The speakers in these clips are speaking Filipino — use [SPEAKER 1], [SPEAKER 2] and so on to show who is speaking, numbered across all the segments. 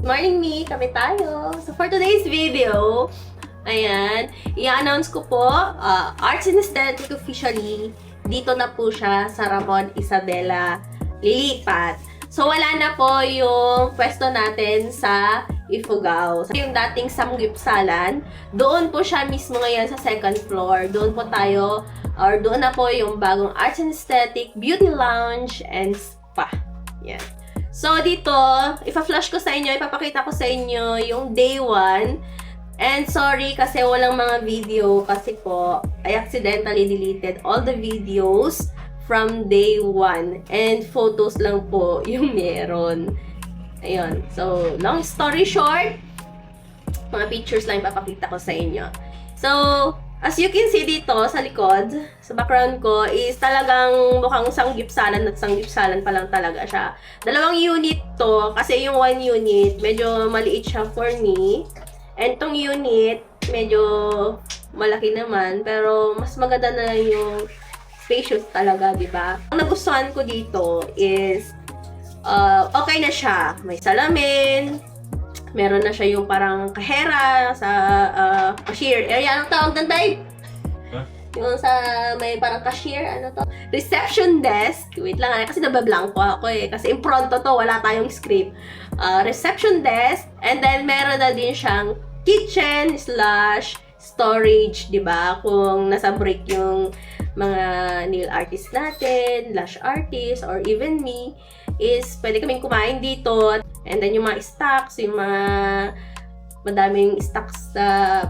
[SPEAKER 1] Morning me, kami tayo. So for today's video, ayan, i-announce ko po, Arts and Aesthetic officially, dito na po siya sa Ramon Isabela lilipat. So wala na po yung pwesto natin sa Ifugao. Yung dating Samgyupsalan, doon po siya mismo ngayon sa second floor. Doon po tayo, or doon na po yung bagong Arts and Aesthetic, Beauty Lounge, and Spa. Yan. So, dito, ipa-flash ko sa inyo, ipapakita ko sa inyo yung day 1. And sorry kasi walang mga video kasi po, I accidentally deleted all the videos from day 1. And photos lang po yung meron. Ayun. So, long story short, mga pictures lang ipapakita ko sa inyo. So, as you can see dito sa likod, sa background ko, is talagang mukhang sanggipsalan at sanggipsalan pa lang talaga siya. Dalawang unit to, kasi yung 1 unit, medyo maliit siya for me. And tong unit, medyo malaki naman, pero mas maganda na yung spacious talaga, di ba? Ang nagustuhan ko dito is, okay na siya. May salamin, meron na siya yung parang kahera sa cashier area. Anong tawag doon, babe? Huh? Yung sa may parang cashier, ano to? Reception desk. Wait lang, kasi nabablanko ako eh. Kasi impronto to, wala tayong script. Reception desk. And then, meron na din siyang kitchen / storage, di ba? Kung nasa break yung mga nail artist natin, lash artist, or even me, is pwede kaming kumain dito. And then yung mga stocks, yung mga madaming stocks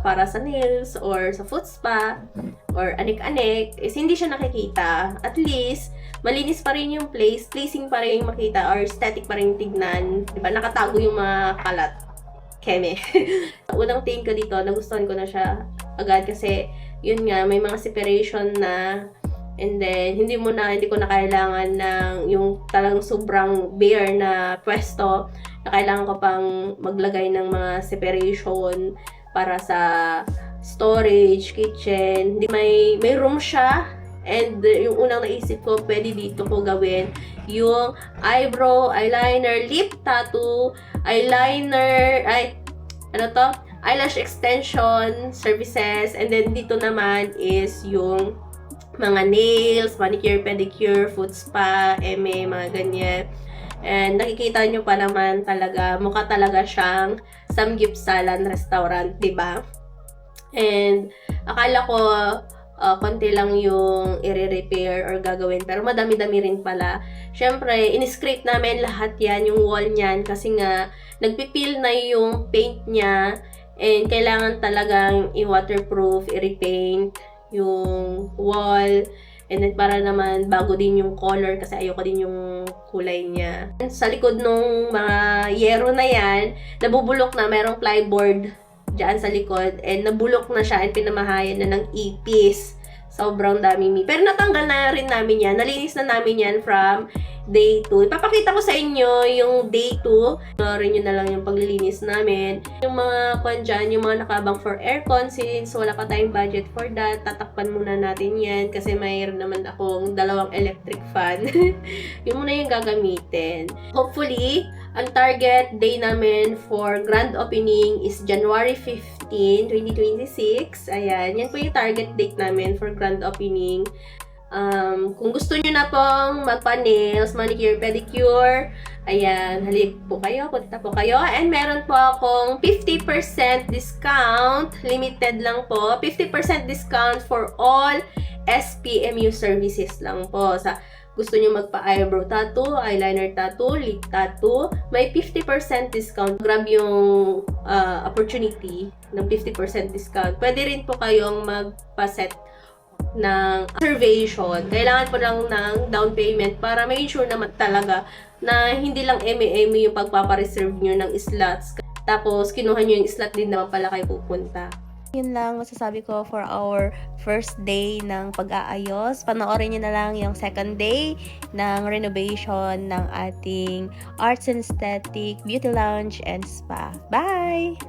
[SPEAKER 1] para sa nails or sa foot spa or anik-anik, is hindi siya nakikita. At least, malinis pa rin yung place, pleasing pa rin yung makita, or aesthetic pa rin yung tignan. Diba? Nakatago yung mga kalat. Keme. Unang tingin ko dito, nagustuhan ko na siya agad kasi yun nga, may mga separation na. And then, hindi ko na kailangan ng yung talagang sobrang bare na pwesto na kailangan ko pang maglagay ng mga separation para sa storage, kitchen. May room siya. And yung unang naisip ko, pwede dito ko gawin yung eyebrow, eyeliner, lip tattoo, eyeliner, eyelash extension services. And then, dito naman is yung mga nails, manicure, pedicure, foot spa, mga ganyan. And nakikita nyo pa naman talaga, mukha talaga siyang Samgyupsalan restaurant, diba? And akala ko, konti lang yung i-repair or gagawin, pero madami-dami rin pala. Syempre, in-scrape namin lahat yan, yung wall niyan, kasi nga, nagpipil na yung paint niya, and kailangan talagang i-waterproof, i-repaint yung wall, and then para naman bago din yung color kasi ayoko din yung kulay niya. Sa likod nung mga yero na yan, nabubulok na, merong plyboard dyan sa likod, and nabulok na siya, and pinamahayan na ng ipis. Sobrang dami. Pero natanggal na rin namin yan. Nalinis na namin yan from day 2. Ipapakita ko sa inyo yung day 2. Rin nyo na lang yung paglilinis namin. Yung mga kwan dyan, yung mga nakabang for aircon, since wala pa tayong budget for that, tatakpan muna natin yan kasi mayroon naman akong 2 electric fan. Yun muna yung gagamitin. Hopefully, ang target day namin for grand opening is January 15, 2026. Ayan, yan po yung target date namin for grand opening. Kung gusto nyo na pong magpa-nails, manicure, pedicure, ayan, halip po kayo, punta po kayo. And meron po akong 50% discount, limited lang po, 50% discount for all SPMU services lang po. Sa gusto nyo magpa-eyebrow tattoo, eyeliner tattoo, lip tattoo, may 50% discount. Grab yung opportunity ng 50% discount. Pwede rin po kayong magpa-set ng reservation. Kailangan po lang ng down payment para may sure naman talaga na hindi lang yung pagpapareserve nyo ng slots. Tapos, kinuha nyo yung slot din naman pala kayo pupunta. Yun lang masasabi ko for our first day ng pag-aayos. Panoorin nyo na lang yung second day ng renovation ng ating Arts and Aesthetic, Beauty Lounge, and Spa. Bye!